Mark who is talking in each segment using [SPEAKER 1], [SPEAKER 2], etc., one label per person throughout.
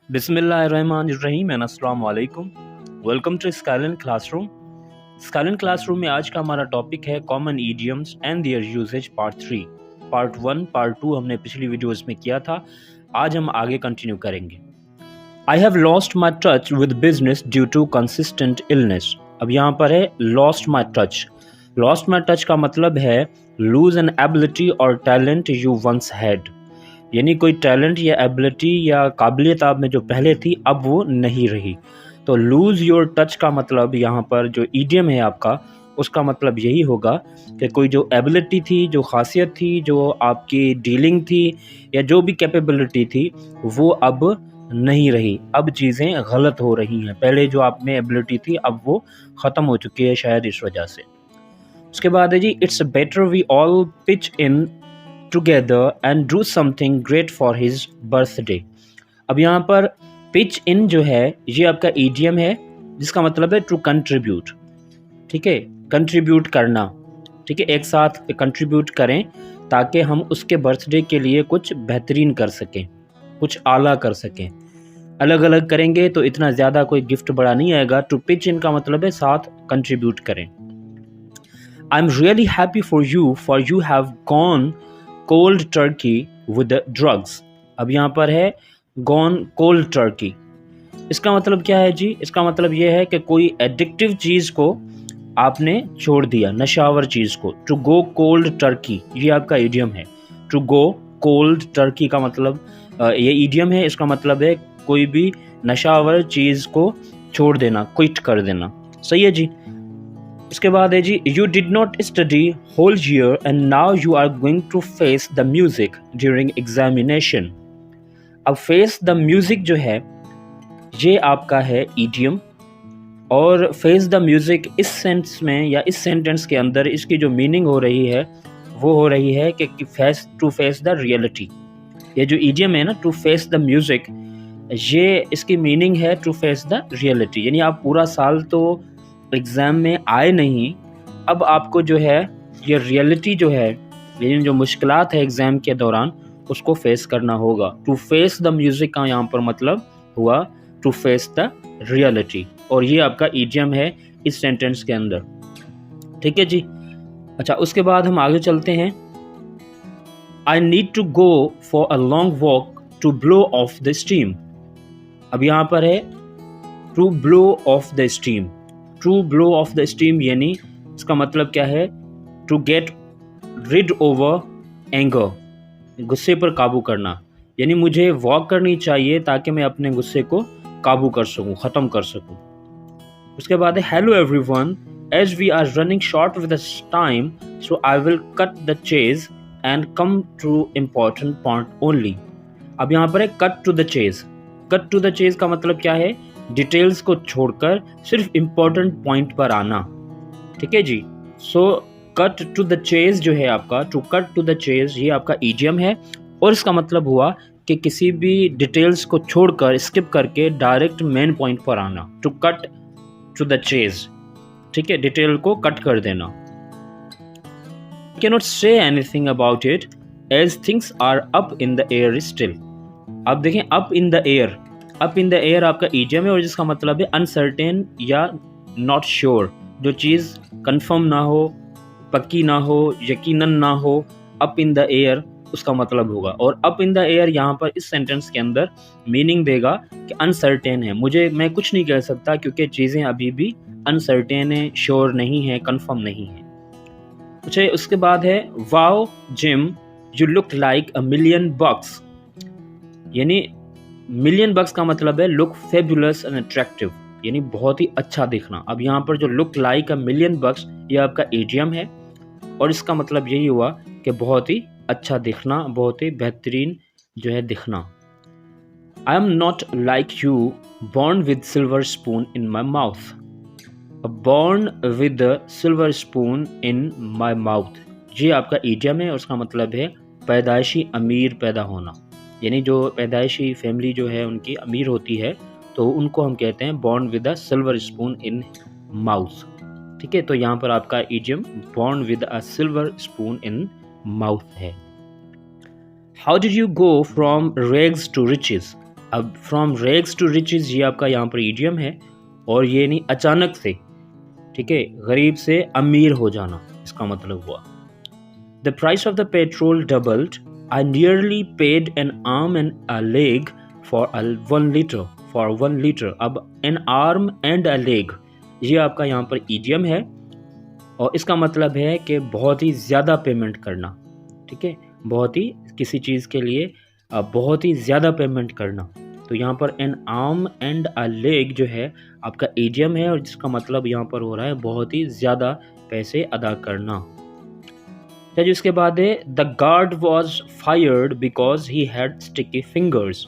[SPEAKER 1] बिस्मिल्लाहिर्रहमानिर्रहीम एंड अस्सलाम वालेकुम। Welcome to Skylan classroom. Skylan classroom में आज का हमारा टॉपिक है common idioms and their usages part 3। Part 1 part 2 हमने पिछली वीडियोस में किया था, आज हम आगे कंटिन्यू करेंगे। I have lost my touch with business due to consistent illness. अब यहाँ पर है lost my touch. Lost my touch का मतलब है लूज एन एबिलिटी और टैलेंट यू वंस हैड, यानी कोई टैलेंट या एबिलिटी या काबिलियत आप में जो पहले थी अब वो नहीं रही। तो लूज़ योर टच का मतलब यहाँ पर जो ईडियम है आपका, उसका मतलब यही होगा कि कोई जो एबिलिटी थी, जो खासियत थी, जो आपकी डीलिंग थी या जो भी कैपेबिलिटी थी वो अब नहीं रही, अब चीज़ें गलत हो रही हैं। पहले जो आप में एबिलिटी थी अब वो ख़त्म हो चुकी है शायद इस वजह से। उसके बाद है जी it's better we all pitch in together and do something great for his birthday. अब यहाँ पर पिच इन जो है ये आपका ईडियम है जिसका मतलब है टू कंट्रीब्यूट। ठीक है, कंट्रीब्यूट करना। ठीक है, एक साथ कंट्रीब्यूट करें ताकि हम उसके बर्थडे के लिए कुछ बेहतरीन कर सकें, कुछ आला कर सकें। अलग अलग करेंगे तो इतना ज़्यादा कोई गिफ्ट बड़ा नहीं आएगा। टू पिच इन का मतलब है साथ कंट्रीब्यूट करें। I am really happy for you have gone cold Turkey with drugs. अब यहाँ पर है गॉन कोल्ड टर्की। इसका मतलब क्या है जी? इसका मतलब ये है कि कोई एडिक्टिव चीज़ को आपने छोड़ दिया, नशावर चीज़ को। टू गो कोल्ड टर्की ये आपका ईडियम है। टू गो कोल्ड टर्की का मतलब ये ईडियम है, इसका मतलब है कोई भी नशावर चीज़ को छोड़ देना, क्विट कर देना। सही है जी। उसके बाद है जी you did not study whole year and now you are going to face the music during examination. अब फेस द म्यूजिक जो है ये आपका है ईडियम, और फेस द म्यूजिक इस सेंस में या इस सेंटेंस के अंदर इसकी जो मीनिंग हो रही है वो हो रही है कि face to face the reality. ये जो ईडियम है ना टू फेस द म्यूजिक, ये इसकी मीनिंग है टू फेस द रियलिटी, यानी आप पूरा साल तो एग्ज़ाम में आए नहीं, अब आपको जो है ये रियलिटी जो है, यानी जो मुश्किलात है एग्ज़ाम के दौरान उसको फेस करना होगा। टू फेस द म्यूज़िक का यहाँ पर मतलब हुआ टू फेस द रियलिटी, और ये आपका ईडियम है इस सेंटेंस के अंदर। ठीक है जी। अच्छा, उसके बाद हम आगे चलते हैं। I need to go for a long walk to blow off the steam. अब यहाँ पर है to blow off the steam. To blow off the steam यानी इसका मतलब क्या है? To get rid over anger, गुस्से पर काबू करना। यानी मुझे वॉक करनी चाहिए ताकि मैं अपने गुस्से को काबू कर सकूं, ख़त्म कर सकूं। उसके बाद है hello everyone, as we are running short with time so I will cut the chase and come to important point only. अब यहाँ पर है cut to the chase. Cut to the chase का मतलब क्या है? डिटेल्स को छोड़कर सिर्फ इम्पोर्टेंट पॉइंट पर आना। ठीक है जी। So cut to the chase जो है आपका, to cut to the chase, ये आपका ईडियम है, और इसका मतलब हुआ कि किसी भी डिटेल्स को छोड़कर, स्किप करके डायरेक्ट मेन पॉइंट पर आना। To cut to the chase, ठीक है, डिटेल को कट कर देना। Cannot say anything about it as things are up in the air still. अब देखें, up in the air, up in the air आपका ईडियम है और जिसका मतलब है अनसर्टेन या नॉट श्योर, जो चीज़ कंफर्म ना हो, पक्की ना हो, यकीनन ना हो, अप इन द एयर उसका मतलब होगा। और अप इन द एयर यहाँ पर इस सेंटेंस के अंदर मीनिंग देगा कि अनसर्टेन है, मुझे मैं कुछ नहीं कह सकता क्योंकि चीज़ें अभी भी अनसर्टेन है, श्योर नहीं है, कंफर्म नहीं है। अच्छा, उसके बाद है wow Jim you look like a million bucks. यानी मिलियन बक्स का मतलब है लुक फेबुलस एंड अट्रैक्टिव, यानी बहुत ही अच्छा दिखना। अब यहाँ पर जो लुक लाइक अ मिलियन बक्स ये आपका ईडियम है, और इसका मतलब यही हुआ कि बहुत ही अच्छा दिखना, बहुत ही बेहतरीन जो है दिखना। I am not like you born with silver spoon in my mouth. Born with silver spoon in my mouth, ये आपका ईडियम है और उसका मतलब है पैदाइशी अमीर पैदा होना। यानी जो पैदाइशी फैमिली जो है उनकी अमीर होती है तो उनको हम कहते हैं born with a silver spoon in mouth. ठीक है, तो यहाँ पर आपका idiom born with a silver spoon in mouth है। How did you go from rags to riches. अब फ्रॉम रेग्स टू रिचेज ये आपका यहाँ पर ईडियम है, और ये नहीं अचानक से, ठीक है, गरीब से अमीर हो जाना इसका मतलब हुआ। The price of the petrol doubled, I nearly paid an arm and a leg for 1 litre. अब an arm and a leg ये आपका यहाँ पर ईडियम है, और इसका मतलब है कि बहुत ही ज़्यादा पेमेंट करना, ठीक है, बहुत ही किसी चीज़ के लिए बहुत ही ज़्यादा पेमेंट करना। तो यहाँ पर N arm and a leg जो है आपका ईडियम है, और जिसका मतलब यहाँ पर हो रहा है बहुत ही ज़्यादा पैसे अदा करना। तो इसके बाद है the guard was fired because he had sticky fingers.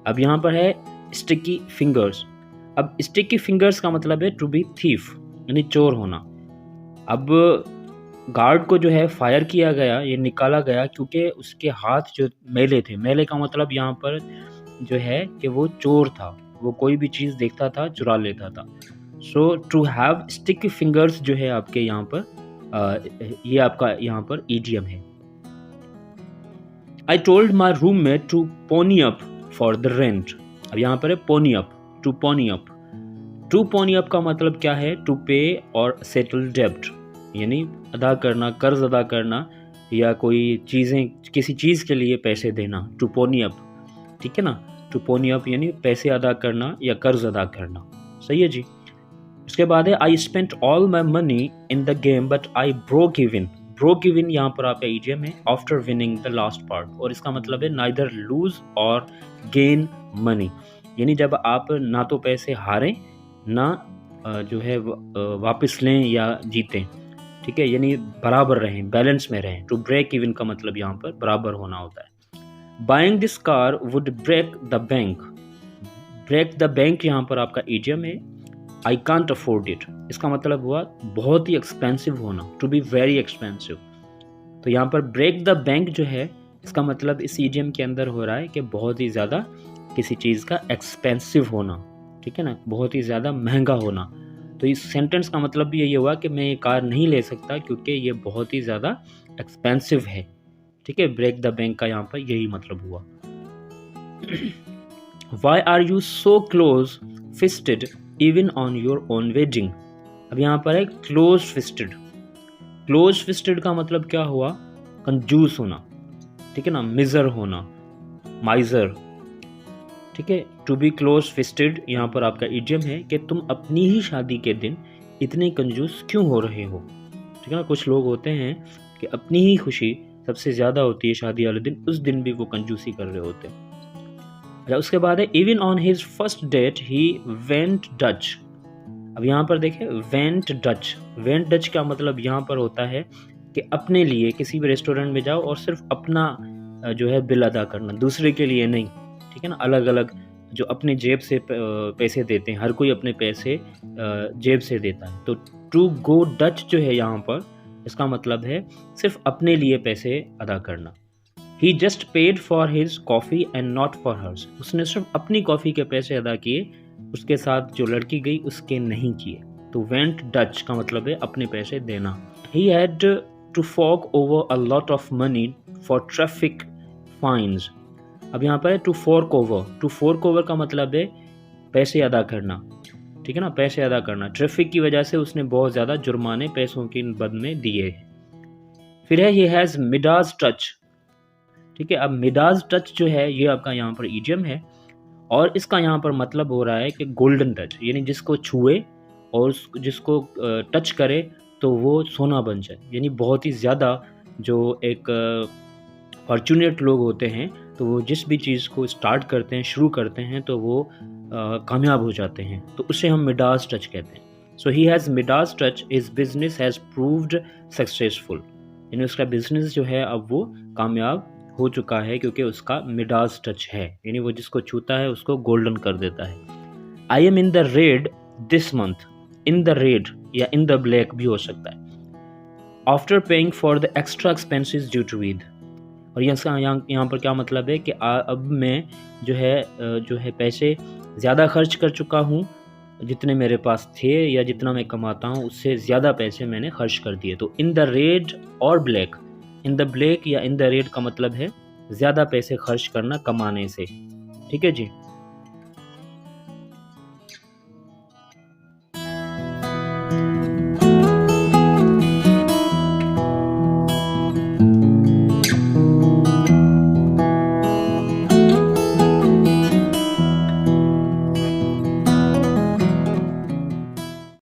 [SPEAKER 1] अब यहाँ पर है स्टिकी फिंगर्स। अब स्टिकी फिंगर्स का मतलब है टू बी थीफ, यानी चोर होना। अब गार्ड को जो है फायर किया गया, ये निकाला गया क्योंकि उसके हाथ जो मैले थे। मैले का मतलब यहाँ पर जो है कि वो चोर था, वो कोई भी चीज़ देखता था चुरा लेता था। सो टू हैव स्टिकी फिंगर्स जो है आपके यहाँ पर ये आपका यहाँ पर ईडियम है। I told my roommate to pony up for the rent. अब यहाँ पर है pony up, to pony up. To pony up का मतलब क्या है? टू पे और सेटल डेब्ट, यानी अदा करना, कर्ज अदा करना, या कोई चीज़ें, किसी चीज़ के लिए पैसे देना, टू पोनी अप, ठीक है ना। टू पोनी अप यानी पैसे अदा करना या कर्ज अदा करना, सही है जी। उसके बाद है I spent all my money in the game but I broke even. Broke even यहाँ पर आपका ईडियम है after winning the last part, और इसका मतलब है नाइदर लूज और गेन मनी, यानी जब आप ना तो पैसे हारें ना जो है वापस लें या जीतें, ठीक है, यानी बराबर रहें, बैलेंस में रहें। टू ब्रेक इवन का मतलब यहाँ पर बराबर होना होता है। Buying this car would break the bank. Break the bank यहाँ पर आपका ईडियम है आई कांट अफोर्ड इट। इसका मतलब हुआ बहुत ही एक्सपेंसिव होना, टू बी वेरी एक्सपेंसिव। तो यहाँ पर ब्रेक द बैंक जो है इसका मतलब इस ईडियम के अंदर हो रहा है कि बहुत ही ज़्यादा किसी चीज़ का एक्सपेंसिव होना, ठीक है ना, बहुत ही ज़्यादा महंगा होना। तो इस सेंटेंस का मतलब भी यही हुआ कि मैं ये कार नहीं ले सकता क्योंकि ये बहुत ही ज़्यादा एक्सपेंसिव है, ठीक है। ब्रेक द बैंक का यहाँ पर यही मतलब हुआ। Why are you so close fisted even on your own wedding? अब यहाँ पर है क्लोज फिस्टेड। क्लोज फिस्टेड का मतलब क्या हुआ? कंजूस होना, ठीक है ना, मिजर होना, माइजर, ठीक है। टू बी क्लोज फिस्टेड यहाँ पर आपका इडियम है कि तुम अपनी ही शादी के दिन इतने कंजूस क्यों हो रहे हो, ठीक है ना। कुछ लोग होते हैं कि अपनी ही खुशी सबसे ज़्यादा होती है शादी वाले दिन, उस दिन भी वो कंजूसी कर रहे होते हैं। उसके बाद है even on his first date he went Dutch. अब यहाँ पर देखें वेंट डच। वेंट डच का मतलब यहाँ पर होता है कि अपने लिए किसी भी रेस्टोरेंट में जाओ और सिर्फ अपना जो है बिल अदा करना, दूसरे के लिए नहीं, ठीक है ना। अलग अलग जो अपने जेब से पैसे देते हैं, हर कोई अपने पैसे जेब से देता है। तो टू गो डच जो है यहाँ पर इसका मतलब है सिर्फ अपने लिए पैसे अदा करना। He just paid for his coffee and not for hers. उसने सिर्फ अपनी कॉफ़ी के पैसे अदा किए, उसके साथ जो लड़की गई उसके नहीं किए। तो went Dutch का मतलब है अपने पैसे देना। He had to fork over a lot of money for traffic fines. अब यहाँ पर है to fork over. To fork over का मतलब है पैसे अदा करना, ठीक है ना, पैसे अदा करना। ट्रैफिक की वजह से उसने बहुत ज़्यादा जुर्माने पैसों के बद में दिए। फिर है he has Midas touch, ठीक है। अब मिडाज टच जो है ये आपका यहाँ पर ईडियम है, और इसका यहाँ पर मतलब हो रहा है कि गोल्डन टच, यानी जिसको छुए और जिसको टच करे तो वो सोना बन जाए, यानी बहुत ही ज़्यादा जो एक फॉर्चुनेट लोग होते हैं तो वो जिस भी चीज़ को स्टार्ट करते हैं, शुरू करते हैं, तो वो कामयाब हो जाते हैं, तो उसे हम मिडाज टच कहते हैं। So he has Midas touch, his business has proved successful, यानी उसका बिजनेस जो है अब वो कामयाब हो चुका है क्योंकि उसका मिडाज टच है, यानी वो जिसको छूता है उसको गोल्डन कर देता है। I am in the red this month. In the red या इन द ब्लैक भी हो सकता है। After paying for the extra expenses due to Eid. और यहाँ पर क्या मतलब है कि अब मैं जो है पैसे ज़्यादा खर्च कर चुका हूँ, जितने मेरे पास थे या जितना मैं कमाता हूँ उससे ज़्यादा पैसे मैंने खर्च कर दिए। तो इन द रेड और ब्लैक, इन द ब्लैक या इन द रेड का मतलब है ज़्यादा पैसे खर्च करना कमाने से, ठीक है जी।